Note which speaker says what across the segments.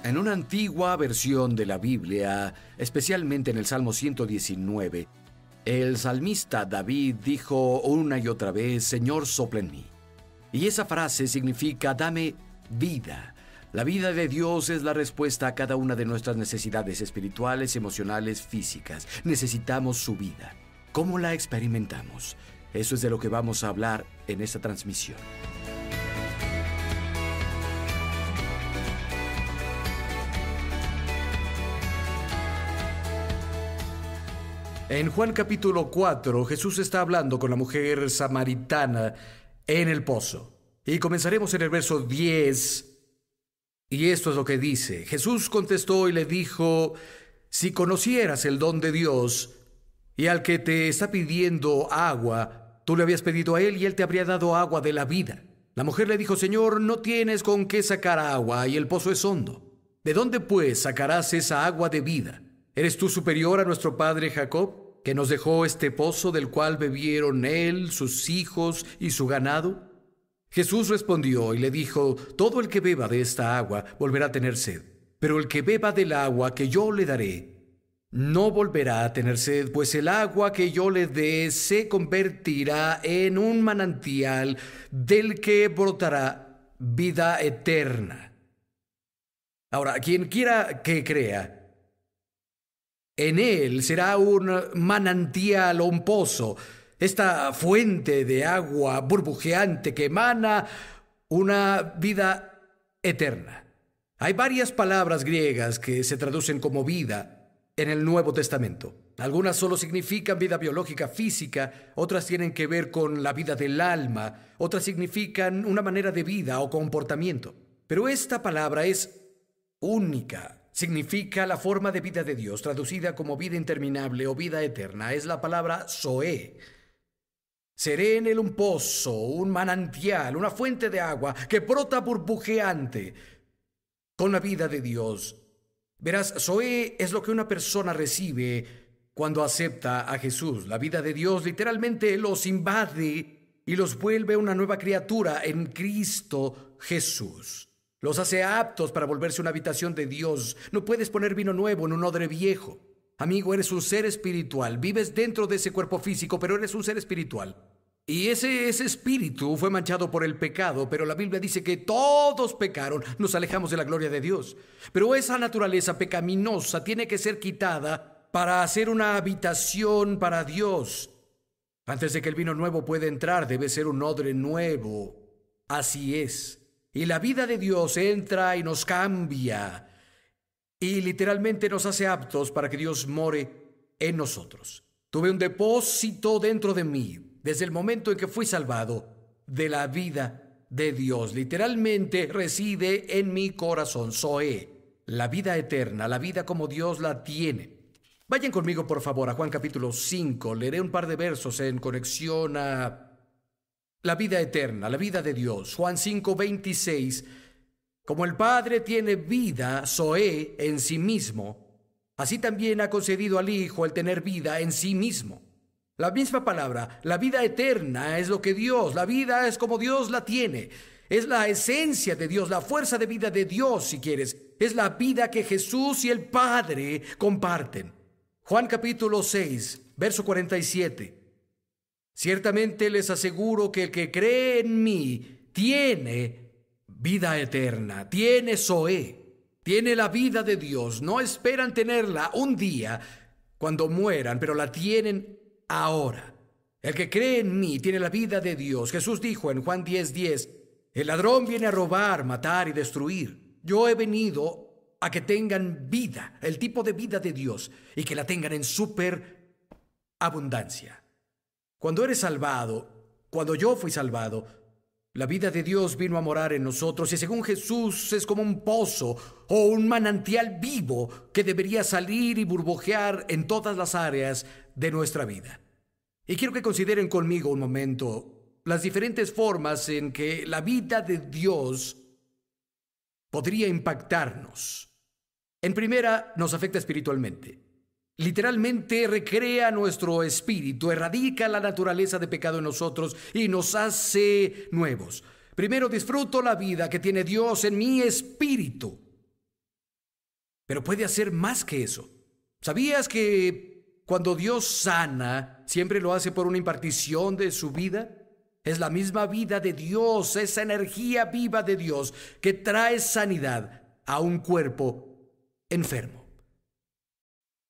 Speaker 1: En una antigua versión de la Biblia, especialmente en el Salmo 119, el salmista David dijo una y otra vez: Señor, sopla en mí. Y esa frase significa: dame vida. La vida de Dios es la respuesta a cada una de nuestras necesidades espirituales, emocionales, físicas. Necesitamos su vida. ¿Cómo la experimentamos? Eso es de lo que vamos a hablar en esta transmisión. En Juan capítulo 4, Jesús está hablando con la mujer samaritana en el pozo. Y comenzaremos en el verso 10. Y esto es lo que dice: Jesús contestó y le dijo: si conocieras el don de Dios y al que te está pidiendo agua, tú le habías pedido a él y él te habría dado agua de la vida. La mujer le dijo: Señor, no tienes con qué sacar agua y el pozo es hondo. ¿De dónde pues sacarás esa agua de vida? ¿Eres tú superior a nuestro padre Jacob, que nos dejó este pozo del cual bebieron él, sus hijos y su ganado? Jesús respondió y le dijo: todo el que beba de esta agua volverá a tener sed, pero el que beba del agua que yo le daré no volverá a tener sed, pues el agua que yo le dé se convertirá en un manantial del que brotará vida eterna. Ahora, quien quiera que crea en él será un manantial o un pozo, esta fuente de agua burbujeante que emana una vida eterna. Hay varias palabras griegas que se traducen como vida en el Nuevo Testamento. Algunas solo significan vida biológica física, otras tienen que ver con la vida del alma, otras significan una manera de vida o comportamiento. Pero esta palabra es única. Significa la forma de vida de Dios, traducida como vida interminable o vida eterna. Es la palabra zoé. Seré en él un pozo, un manantial, una fuente de agua que brota burbujeante con la vida de Dios. Verás, zoé es lo que una persona recibe cuando acepta a Jesús. La vida de Dios literalmente los invade y los vuelve una nueva criatura en Cristo Jesús. Los hace aptos para volverse una habitación de Dios. No puedes poner vino nuevo en un odre viejo. Amigo, eres un ser espiritual. Vives dentro de ese cuerpo físico, pero eres un ser espiritual. Y ese espíritu fue manchado por el pecado, pero la Biblia dice que todos pecaron, nos alejamos de la gloria de Dios. Pero esa naturaleza pecaminosa tiene que ser quitada para hacer una habitación para Dios. Antes de que el vino nuevo pueda entrar, debe ser un odre nuevo. Así es. Y la vida de Dios entra y nos cambia y literalmente nos hace aptos para que Dios more en nosotros. Tuve un depósito dentro de mí desde el momento en que fui salvado de la vida de Dios. Literalmente reside en mi corazón. Zoé, la vida eterna, la vida como Dios la tiene. Vayan conmigo por favor a Juan capítulo 5. Leeré un par de versos en conexión a la vida eterna, la vida de Dios. Juan 5:26. Como el Padre tiene vida, zoé, en sí mismo, así también ha concedido al Hijo el tener vida en sí mismo. La misma palabra, la vida eterna, es lo que Dios, la vida es como Dios la tiene. Es la esencia de Dios, la fuerza de vida de Dios, si quieres. Es la vida que Jesús y el Padre comparten. Juan capítulo 6, verso 47. Ciertamente les aseguro que el que cree en mí tiene vida eterna, tiene zoé, tiene la vida de Dios. No esperan tenerla un día cuando mueran, pero la tienen ahora. El que cree en mí tiene la vida de Dios. Jesús dijo en Juan 10:10, el ladrón viene a robar, matar y destruir. Yo he venido a que tengan vida, el tipo de vida de Dios, y que la tengan en superabundancia. Cuando eres salvado, cuando yo fui salvado, la vida de Dios vino a morar en nosotros y según Jesús es como un pozo o un manantial vivo que debería salir y burbujear en todas las áreas de nuestra vida. Y quiero que consideren conmigo un momento las diferentes formas en que la vida de Dios podría impactarnos. En primera, nos afecta espiritualmente. Literalmente recrea nuestro espíritu, erradica la naturaleza de pecado en nosotros y nos hace nuevos. Primero, disfruto la vida que tiene Dios en mi espíritu. pero puede hacer más que eso. ¿Sabías que cuando Dios sana, siempre lo hace por una impartición de su vida? Es la misma vida de Dios, esa energía viva de Dios que trae sanidad a un cuerpo enfermo.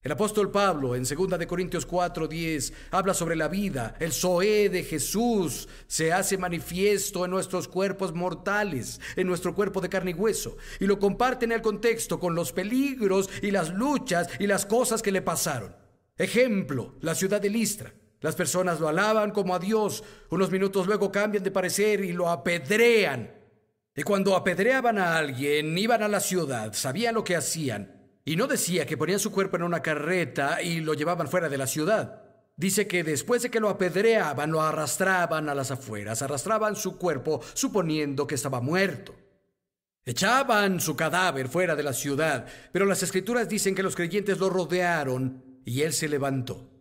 Speaker 1: El apóstol Pablo en 2 de Corintios 4:10 habla sobre la vida. El Zoé de Jesús se hace manifiesto en nuestros cuerpos mortales, en nuestro cuerpo de carne y hueso, y lo comparte en el contexto con los peligros y las luchas y las cosas que le pasaron. Ejemplo, la ciudad de Listra. Las personas lo alaban como a Dios. Unos minutos luego cambian de parecer y lo apedrean. Y cuando apedreaban a alguien, iban a la ciudad, sabían lo que hacían. Y no decía que ponían su cuerpo en una carreta y lo llevaban fuera de la ciudad. Dice que después de que lo apedreaban, lo arrastraban a las afueras, arrastraban su cuerpo suponiendo que estaba muerto. Echaban su cadáver fuera de la ciudad, pero las escrituras dicen que los creyentes lo rodearon y él se levantó.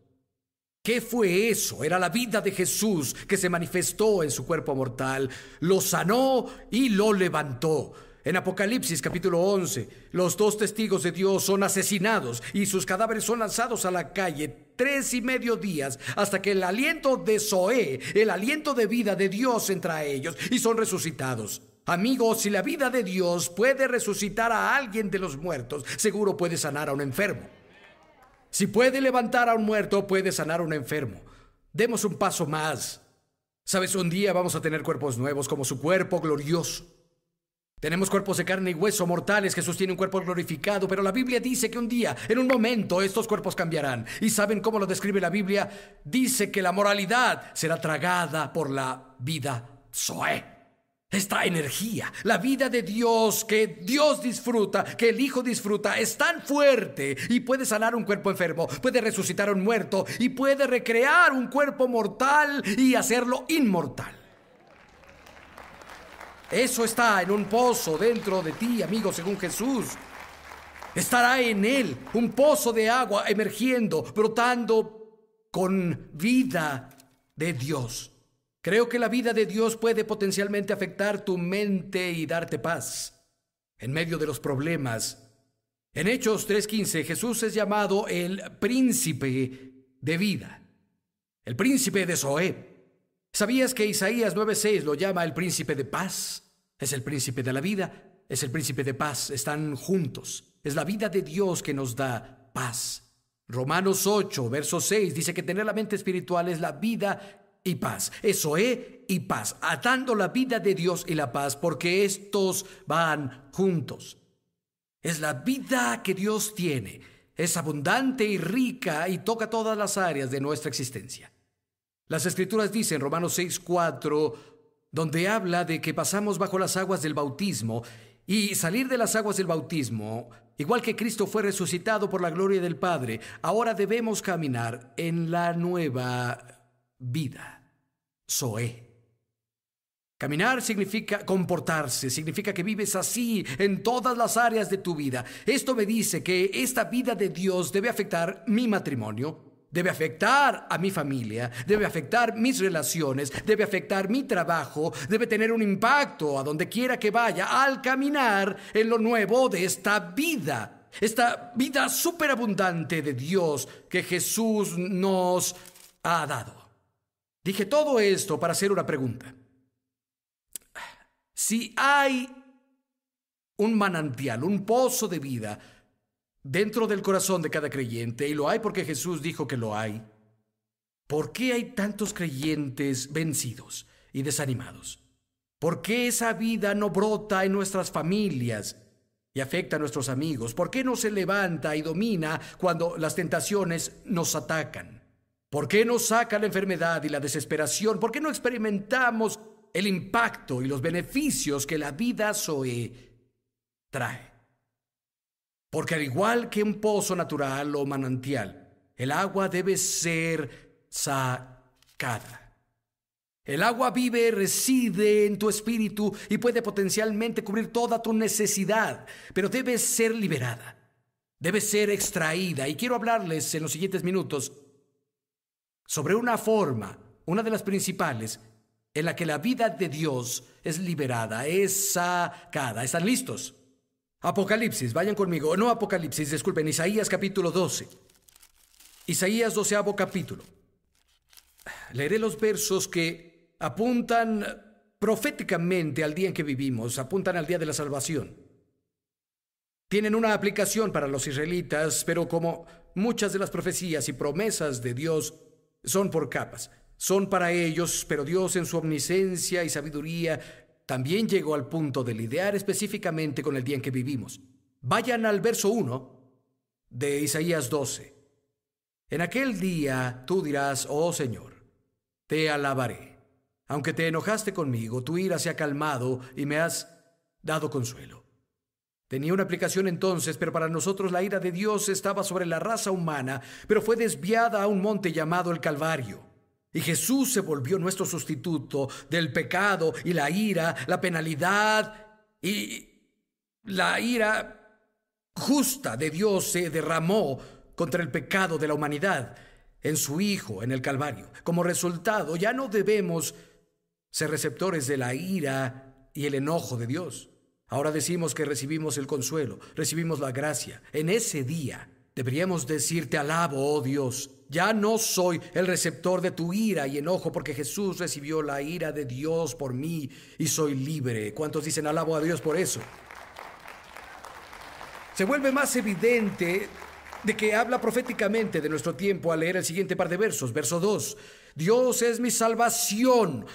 Speaker 1: ¿Qué fue eso? Era la vida de Jesús que se manifestó en su cuerpo mortal, lo sanó y lo levantó. En Apocalipsis capítulo 11, los 2 testigos de Dios son asesinados y sus cadáveres son lanzados a la calle 3.5 días hasta que el aliento de Zoé, el aliento de vida de Dios entra a ellos y son resucitados. Amigos, si la vida de Dios puede resucitar a alguien de los muertos, seguro puede sanar a un enfermo. Si puede levantar a un muerto, puede sanar a un enfermo. Demos un paso más. ¿Sabes? Un día vamos a tener cuerpos nuevos como su cuerpo glorioso. Tenemos cuerpos de carne y hueso mortales. Jesús tiene un cuerpo glorificado, pero la Biblia dice que un día, en un momento, estos cuerpos cambiarán. ¿Y saben cómo lo describe la Biblia? Dice que la moralidad será tragada por la vida Zoé. Esta energía, la vida de Dios, que Dios disfruta, que el Hijo disfruta, es tan fuerte y puede sanar un cuerpo enfermo, puede resucitar a un muerto y puede recrear un cuerpo mortal y hacerlo inmortal. Eso está en un pozo dentro de ti, amigo, según Jesús. Estará en él un pozo de agua emergiendo, brotando con vida de Dios. Creo que la vida de Dios puede potencialmente afectar tu mente y darte paz en medio de los problemas. En Hechos 3:15, Jesús es llamado el príncipe de vida, el príncipe de Zoé. ¿Sabías que Isaías 9:6 lo llama el príncipe de paz? Es el príncipe de la vida, es el príncipe de paz, están juntos. Es la vida de Dios que nos da paz. Romanos 8, verso 6 dice que tener la mente espiritual es la vida y paz. Eso y paz, atando la vida de Dios y la paz, porque estos van juntos. Es la vida que Dios tiene. Es abundante y rica y toca todas las áreas de nuestra existencia. Las Escrituras dicen, Romanos 6:4, donde habla de que pasamos bajo las aguas del bautismo y salir de las aguas del bautismo, igual que Cristo fue resucitado por la gloria del Padre, ahora debemos caminar en la nueva vida. Zoé. Caminar significa comportarse, significa que vives así en todas las áreas de tu vida. Esto me dice que esta vida de Dios debe afectar mi matrimonio, debe afectar a mi familia, debe afectar mis relaciones, debe afectar mi trabajo, debe tener un impacto a donde quiera que vaya al caminar en lo nuevo de esta vida superabundante de Dios que Jesús nos ha dado. Dije todo esto para hacer una pregunta. Si hay un manantial, un pozo de vida dentro del corazón de cada creyente, y lo hay porque Jesús dijo que lo hay, ¿por qué hay tantos creyentes vencidos y desanimados? ¿Por qué esa vida no brota en nuestras familias y afecta a nuestros amigos? ¿Por qué no se levanta y domina cuando las tentaciones nos atacan? ¿Por qué nos saca la enfermedad y la desesperación? ¿Por qué no experimentamos el impacto y los beneficios que la vida Zoé trae? Porque al igual que un pozo natural o manantial, el agua debe ser sacada. El agua vive, reside en tu espíritu y puede potencialmente cubrir toda tu necesidad, pero debe ser liberada, debe ser extraída. Y quiero hablarles en los siguientes minutos sobre una forma, una de las principales, en la que la vida de Dios es liberada, es sacada. ¿Están listos? Apocalipsis, vayan conmigo. No Apocalipsis, disculpen, Isaías capítulo 12. Isaías 12º capítulo. Leeré los versos que apuntan proféticamente al día en que vivimos, apuntan al día de la salvación. Tienen una aplicación para los israelitas, pero como muchas de las profecías y promesas de Dios son por capas, son para ellos, pero Dios en su omnisciencia y sabiduría también llegó al punto de lidiar específicamente con el día en que vivimos. Vayan al verso 1 de Isaías 12. En aquel día tú dirás: oh Señor, te alabaré. Aunque te enojaste conmigo, tu ira se ha calmado y me has dado consuelo. Tenía una aplicación entonces, pero para nosotros la ira de Dios estaba sobre la raza humana, pero fue desviada a un monte llamado el Calvario. Y Jesús se volvió nuestro sustituto del pecado y la ira, la penalidad y la ira justa de Dios se derramó contra el pecado de la humanidad en su Hijo en el Calvario. Como resultado, ya no debemos ser receptores de la ira y el enojo de Dios. Ahora decimos que recibimos el consuelo, recibimos la gracia. En ese día deberíamos decir: te alabo, oh Dios. Ya no soy el receptor de tu ira y enojo, porque Jesús recibió la ira de Dios por mí y soy libre. ¿Cuántos dicen alabo a Dios por eso? Se vuelve más evidente de que habla proféticamente de nuestro tiempo al leer el siguiente par de versos. Verso 2. Dios es mi salvación.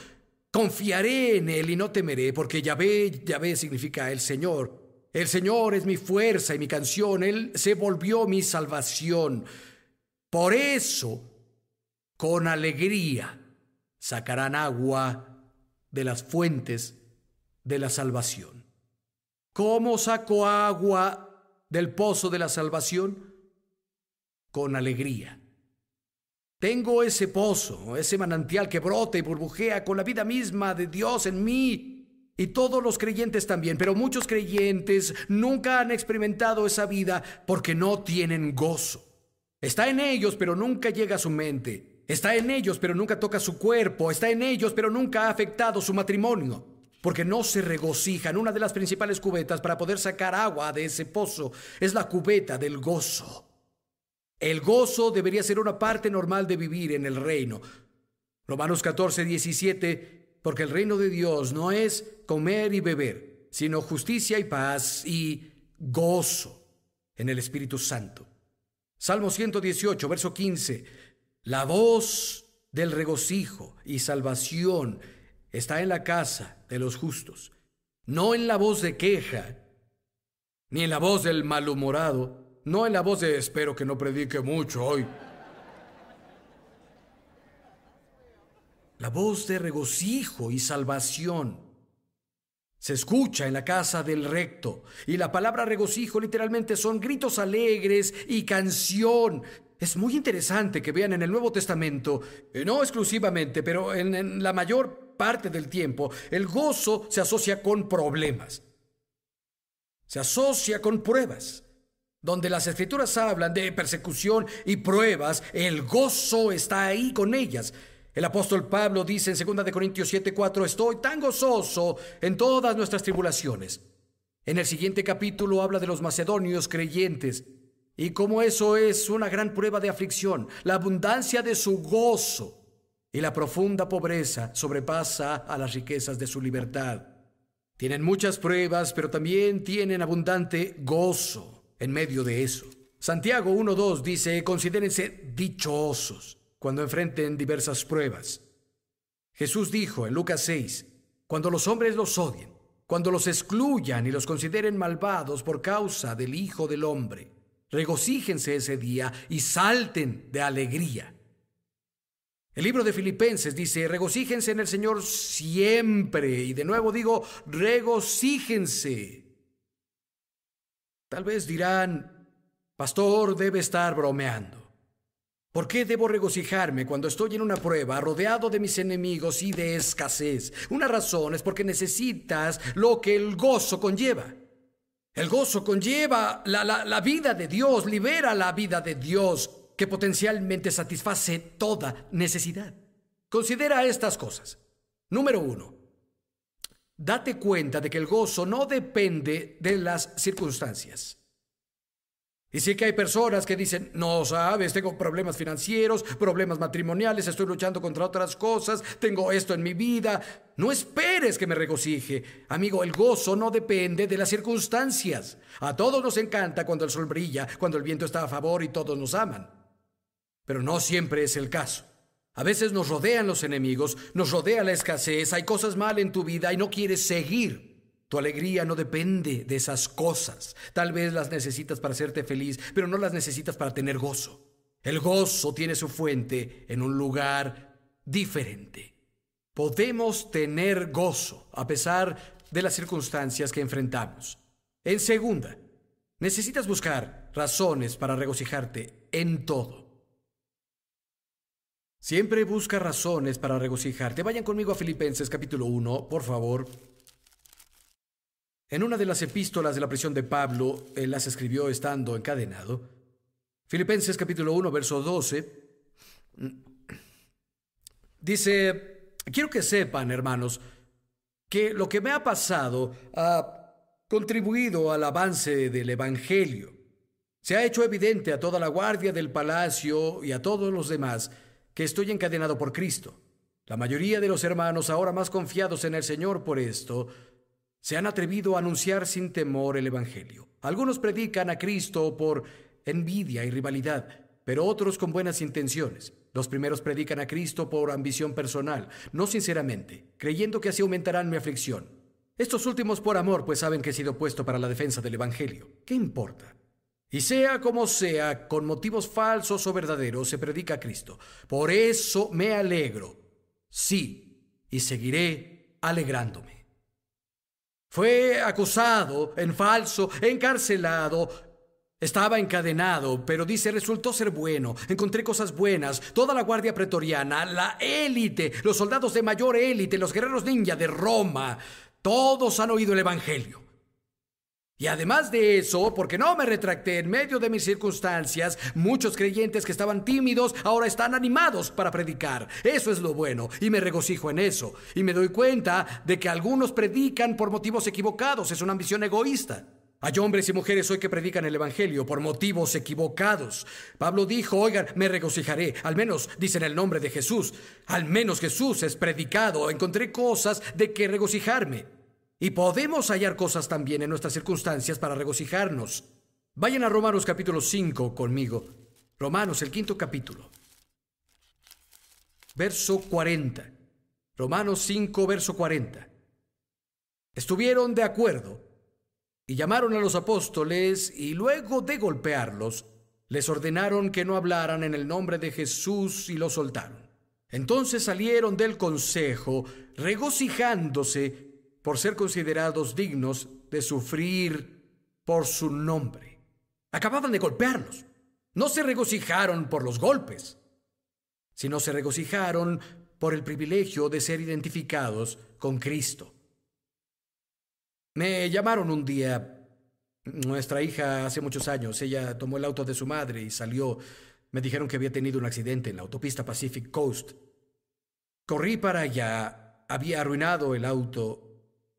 Speaker 1: Confiaré en Él y no temeré, porque Yahvé significa el Señor. El Señor es mi fuerza y mi canción. Él se volvió mi salvación. Por eso, con alegría, sacarán agua de las fuentes de la salvación. ¿Cómo saco agua del pozo de la salvación? Con alegría. Tengo ese pozo, ese manantial que brota y burbujea con la vida misma de Dios en mí. Y todos los creyentes también, pero muchos creyentes nunca han experimentado esa vida porque no tienen gozo. Está en ellos, pero nunca llega a su mente. Está en ellos, pero nunca toca su cuerpo. Está en ellos, pero nunca ha afectado su matrimonio. Porque no se regocijan. Una de las principales cubetas para poder sacar agua de ese pozo es la cubeta del gozo. El gozo debería ser una parte normal de vivir en el reino. Romanos 14:17, porque el reino de Dios no es comer y beber, sino justicia y paz y gozo en el Espíritu Santo. Salmo 118, verso 15, la voz del regocijo y salvación está en la casa de los justos, no en la voz de queja, ni en la voz del malhumorado, no en la voz de espero que no predique mucho hoy. La voz de regocijo y salvación se escucha en la casa del recto. Y la palabra regocijo literalmente son gritos alegres y canción. Es muy interesante que vean en el Nuevo Testamento, no exclusivamente, pero en la mayor parte del tiempo, el gozo se asocia con problemas. Se asocia con pruebas. Donde las Escrituras hablan de persecución y pruebas, el gozo está ahí con ellas. El apóstol Pablo dice en 2 Corintios 7:4, estoy tan gozoso en todas nuestras tribulaciones. En el siguiente capítulo habla de los macedonios creyentes y cómo eso es una gran prueba de aflicción. La abundancia de su gozo y la profunda pobreza sobrepasa a las riquezas de su libertad. Tienen muchas pruebas, pero también tienen abundante gozo en medio de eso. Santiago 1:2 dice, considérense dichosos cuando enfrenten diversas pruebas. Jesús dijo en Lucas 6, cuando los hombres los odien, cuando los excluyan y los consideren malvados por causa del Hijo del Hombre, regocíjense ese día y salten de alegría. El libro de Filipenses dice, regocíjense en el Señor siempre. Y de nuevo digo, regocíjense. Tal vez dirán, pastor, debe estar bromeando. ¿Por qué debo regocijarme cuando estoy en una prueba, rodeado de mis enemigos y de escasez? Una razón es porque necesitas lo que el gozo conlleva. El gozo conlleva la vida de Dios, libera la vida de Dios, que potencialmente satisface toda necesidad. Considera estas cosas. Número 1. date cuenta de que el gozo no depende de las circunstancias. Y sí que hay personas que dicen, no sabes, tengo problemas financieros, problemas matrimoniales, estoy luchando contra otras cosas, tengo esto en mi vida. No esperes que me regocije. Amigo, el gozo no depende de las circunstancias. A todos nos encanta cuando el sol brilla, cuando el viento está a favor y todos nos aman. Pero no siempre es el caso. A veces nos rodean los enemigos, nos rodea la escasez, hay cosas mal en tu vida y no quieres seguir. Tu alegría no depende de esas cosas. Tal vez las necesitas para hacerte feliz, pero no las necesitas para tener gozo. El gozo tiene su fuente en un lugar diferente. Podemos tener gozo a pesar de las circunstancias que enfrentamos. En segunda, necesitas buscar razones para regocijarte en todo. Siempre busca razones para regocijarte. Vayan conmigo a Filipenses capítulo 1, por favor. En una de las epístolas de la prisión de Pablo, él las escribió estando encadenado. Filipenses capítulo 1, verso 12. Dice, quiero que sepan, hermanos, que lo que me ha pasado ha contribuido al avance del Evangelio. Se ha hecho evidente a toda la guardia del palacio y a todos los demás que estoy encadenado por Cristo. La mayoría de los hermanos, ahora más confiados en el Señor por esto, se han atrevido a anunciar sin temor el Evangelio. Algunos predican a Cristo por envidia y rivalidad, pero otros con buenas intenciones. Los primeros predican a Cristo por ambición personal, no sinceramente, creyendo que así aumentarán mi aflicción. Estos últimos por amor, pues saben que he sido puesto para la defensa del Evangelio. ¿Qué importa? Y sea como sea, con motivos falsos o verdaderos, se predica a Cristo. Por eso me alegro, sí, y seguiré alegrándome. Fue acusado en falso, encarcelado, estaba encadenado, pero dice, resultó ser bueno, encontré cosas buenas, toda la guardia pretoriana, la élite, los soldados de mayor élite, los guerreros ninja de Roma, todos han oído el Evangelio. Y además de eso, porque no me retracté en medio de mis circunstancias, muchos creyentes que estaban tímidos ahora están animados para predicar. Eso es lo bueno, y me regocijo en eso. Y me doy cuenta de que algunos predican por motivos equivocados, es una ambición egoísta. Hay hombres y mujeres hoy que predican el Evangelio por motivos equivocados. Pablo dijo, oigan, me regocijaré, al menos dicen el nombre de Jesús. Al menos Jesús es predicado, encontré cosas de que regocijarme. Y podemos hallar cosas también en nuestras circunstancias para regocijarnos. Vayan a Romanos capítulo 5 conmigo. Romanos, el 5º capítulo. Verso 40. Romanos 5, verso 40. Estuvieron de acuerdo y llamaron a los apóstoles y luego de golpearlos, les ordenaron que no hablaran en el nombre de Jesús y los soltaron. Entonces salieron del consejo regocijándose por ser considerados dignos de sufrir por su nombre. Acababan de golpearlos. No se regocijaron por los golpes, sino se regocijaron por el privilegio de ser identificados con Cristo. Me llamaron un día, nuestra hija hace muchos años, ella tomó el auto de su madre y salió. Me dijeron que había tenido un accidente en la autopista Pacific Coast. Corrí para allá, había arruinado el auto.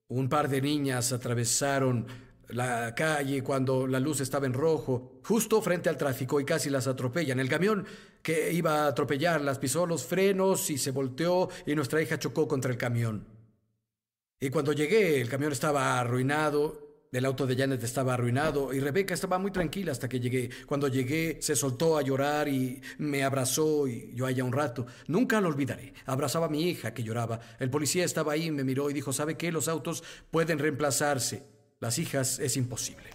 Speaker 1: Un par de niñas atravesaron la calle cuando la luz estaba en rojo, justo frente al tráfico, y casi las atropellan. El camión que iba a atropellarlas pisó los frenos y se volteó y nuestra hija chocó contra el camión. Y cuando llegué, el camión estaba arruinado, el auto de Janet estaba arruinado y Rebeca estaba muy tranquila hasta que llegué. Cuando llegué, se soltó a llorar y me abrazó y yo allá un rato. Nunca lo olvidaré. Abrazaba a mi hija que lloraba. El policía estaba ahí, me miró y dijo, ¿sabe qué? Los autos pueden reemplazarse. Las hijas es imposible.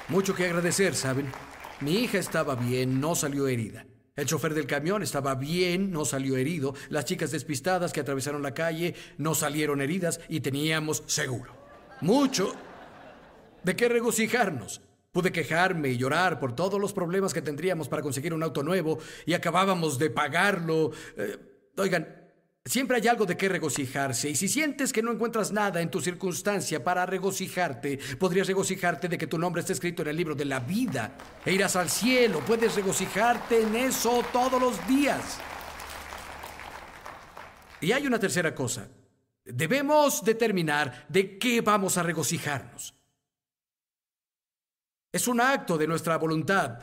Speaker 1: Mucho que agradecer, ¿saben? Mi hija estaba bien, no salió herida. El chofer del camión estaba bien, no salió herido. Las chicas despistadas que atravesaron la calle no salieron heridas y teníamos seguro. Mucho de qué regocijarnos. Pude quejarme y llorar por todos los problemas que tendríamos para conseguir un auto nuevo y acabábamos de pagarlo. Oigan, siempre hay algo de qué regocijarse, y si sientes que no encuentras nada en tu circunstancia para regocijarte, podrías regocijarte de que tu nombre está escrito en el libro de la vida e irás al cielo. Puedes regocijarte en eso todos los días. Y hay una tercera cosa. Debemos determinar de qué vamos a regocijarnos. Es un acto de nuestra voluntad.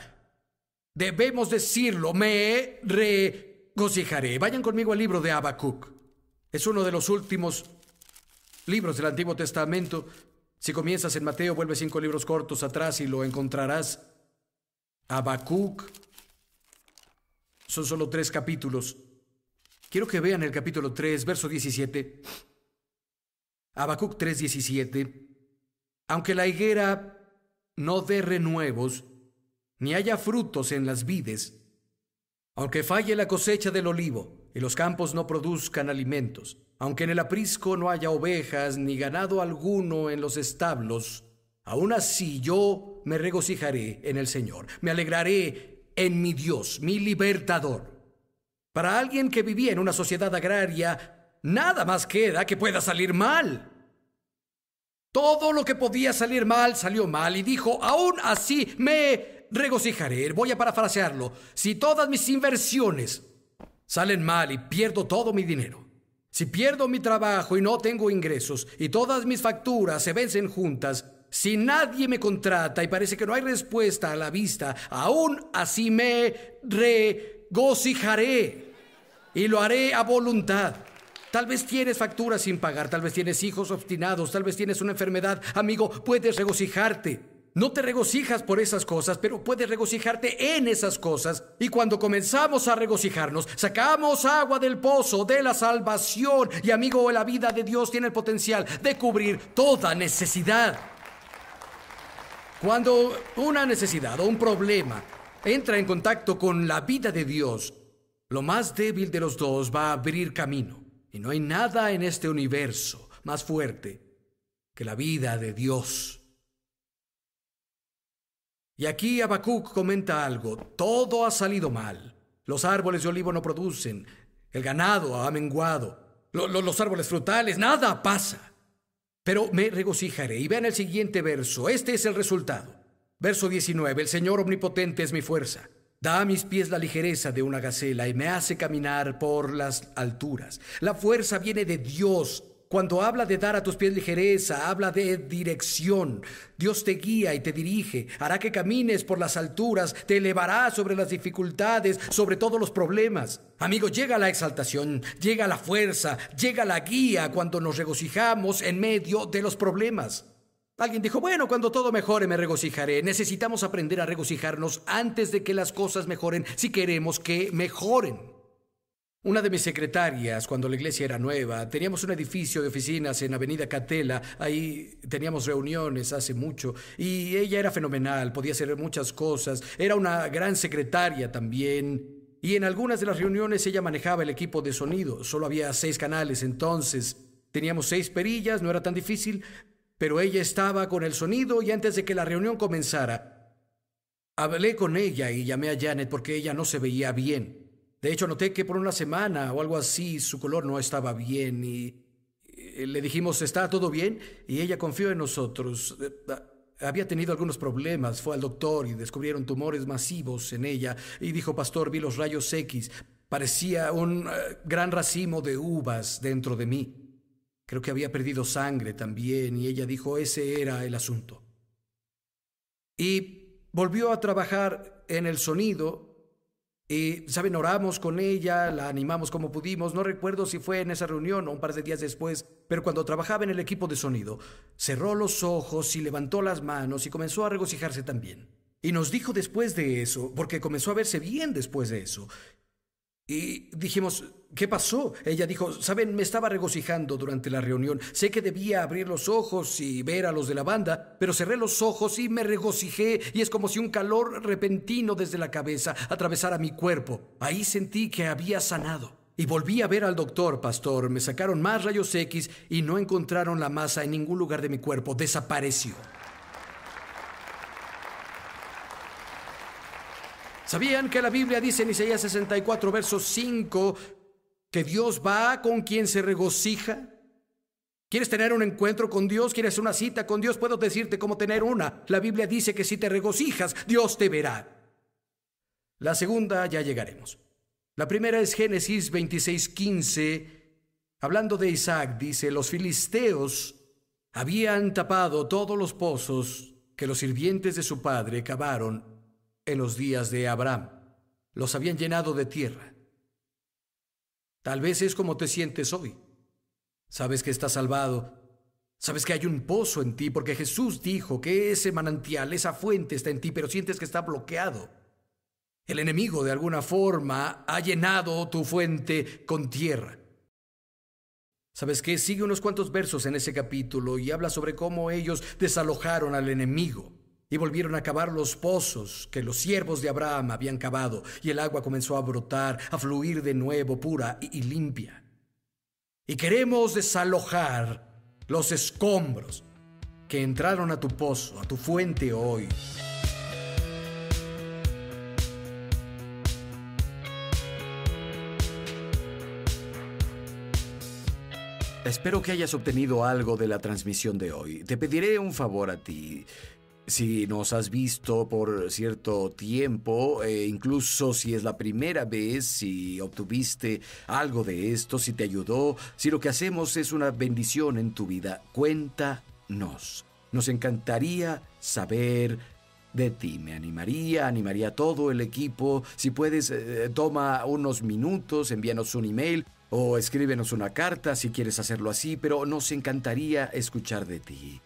Speaker 1: Debemos decirlo, me regocijaré. Vayan conmigo al libro de Habacuc. Es uno de los últimos libros del Antiguo Testamento. Si comienzas en Mateo, vuelve 5 libros cortos atrás y lo encontrarás. Habacuc. Son solo 3 capítulos. Quiero que vean el capítulo 3, verso 17. Habacuc 3:17. Aunque la higuera no dé renuevos, ni haya frutos en las vides, aunque falle la cosecha del olivo, y los campos no produzcan alimentos, aunque en el aprisco no haya ovejas, ni ganado alguno en los establos, aún así yo me regocijaré en el Señor, me alegraré en mi Dios, mi libertador. Para alguien que vivía en una sociedad agraria, nada más queda que pueda salir mal. Todo lo que podía salir mal, salió mal, y dijo, aún así me regocijaré. Voy a parafrasearlo. Si todas mis inversiones salen mal y pierdo todo mi dinero, si pierdo mi trabajo y no tengo ingresos, y todas mis facturas se vencen juntas, si nadie me contrata y parece que no hay respuesta a la vista, aún así me regocijaré y lo haré a voluntad. Tal vez tienes facturas sin pagar, tal vez tienes hijos obstinados, tal vez tienes una enfermedad. Amigo, puedes regocijarte. No te regocijas por esas cosas, pero puedes regocijarte en esas cosas. Y cuando comenzamos a regocijarnos, sacamos agua del pozo de la salvación. Y amigo, la vida de Dios tiene el potencial de cubrir toda necesidad. Cuando una necesidad o un problema entra en contacto con la vida de Dios, lo más débil de los dos va a abrir camino. Y no hay nada en este universo más fuerte que la vida de Dios. Y aquí Habacuc comenta algo. Todo ha salido mal. Los árboles de olivo no producen. El ganado ha menguado. Los árboles frutales, nada pasa. Pero me regocijaré. Y vean el siguiente verso. Este es el resultado. Verso 19. El Señor omnipotente es mi fuerza. Da a mis pies la ligereza de una gacela y me hace caminar por las alturas. La fuerza viene de Dios. Cuando habla de dar a tus pies ligereza, habla de dirección. Dios te guía y te dirige, hará que camines por las alturas, te elevará sobre las dificultades, sobre todos los problemas. Amigo, llega la exaltación, llega la fuerza, llega la guía cuando nos regocijamos en medio de los problemas. Alguien dijo, bueno, cuando todo mejore me regocijaré. Necesitamos aprender a regocijarnos antes de que las cosas mejoren si queremos que mejoren. Una de mis secretarias, cuando la iglesia era nueva, teníamos un edificio de oficinas en Avenida Catela, ahí teníamos reuniones hace mucho, y ella era fenomenal, podía hacer muchas cosas, era una gran secretaria también, y en algunas de las reuniones ella manejaba el equipo de sonido, solo había 6 canales, entonces teníamos 6 perillas, no era tan difícil, pero ella estaba con el sonido y antes de que la reunión comenzara, hablé con ella y llamé a Janet porque ella no se veía bien. De hecho, noté que por una semana o algo así su color no estaba bien y le dijimos, ¿está todo bien? Y ella confió en nosotros. Había tenido algunos problemas, fue al doctor y descubrieron tumores masivos en ella y dijo, pastor, vi los rayos X, parecía un gran racimo de uvas dentro de mí. Creo que había perdido sangre también y ella dijo, ese era el asunto. Y volvió a trabajar en el sonido. Y, ¿saben? Oramos con ella, la animamos como pudimos. No recuerdo si fue en esa reunión o un par de días después, pero cuando trabajaba en el equipo de sonido, cerró los ojos y levantó las manos y comenzó a regocijarse también. Y nos dijo después de eso, porque comenzó a verse bien después de eso. Y dijimos, ¿qué pasó? Ella dijo, ¿saben? Me estaba regocijando durante la reunión. Sé que debía abrir los ojos y ver a los de la banda, pero cerré los ojos y me regocijé y es como si un calor repentino desde la cabeza atravesara mi cuerpo. Ahí sentí que había sanado. Y volví a ver al doctor, pastor. Me sacaron más rayos X y no encontraron la masa en ningún lugar de mi cuerpo. Desapareció. ¿Sabían que la Biblia dice en Isaías 64, verso 5, que Dios va con quien se regocija? ¿Quieres tener un encuentro con Dios? ¿Quieres una cita con Dios? Puedo decirte cómo tener una. La Biblia dice que si te regocijas, Dios te verá. La segunda ya llegaremos. La primera es Génesis 26:15. Hablando de Isaac, dice, los filisteos habían tapado todos los pozos que los sirvientes de su padre cavaron en los días de Abraham. Los habían llenado de tierra. Tal vez es como te sientes hoy. Sabes que estás salvado. Sabes que hay un pozo en ti porque Jesús dijo que ese manantial, esa fuente está en ti, pero sientes que está bloqueado. El enemigo de alguna forma ha llenado tu fuente con tierra. ¿Sabes qué? Sigue unos cuantos versos en ese capítulo y habla sobre cómo ellos desalojaron al enemigo y volvieron a cavar los pozos que los siervos de Abraham habían cavado, y el agua comenzó a brotar, a fluir de nuevo, pura y limpia. Y queremos desalojar los escombros que entraron a tu pozo, a tu fuente hoy. Espero que hayas obtenido algo de la transmisión de hoy. Te pediré un favor a ti. Si nos has visto por cierto tiempo, incluso si es la primera vez, si obtuviste algo de esto, si te ayudó, si lo que hacemos es una bendición en tu vida, cuéntanos. Nos encantaría saber de ti. Animaría a todo el equipo. Si puedes, toma unos minutos, envíanos un email o escríbenos una carta si quieres hacerlo así, pero nos encantaría escuchar de ti.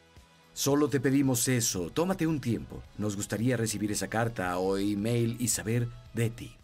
Speaker 1: Solo te pedimos eso, tómate un tiempo. Nos gustaría recibir esa carta o email y saber de ti.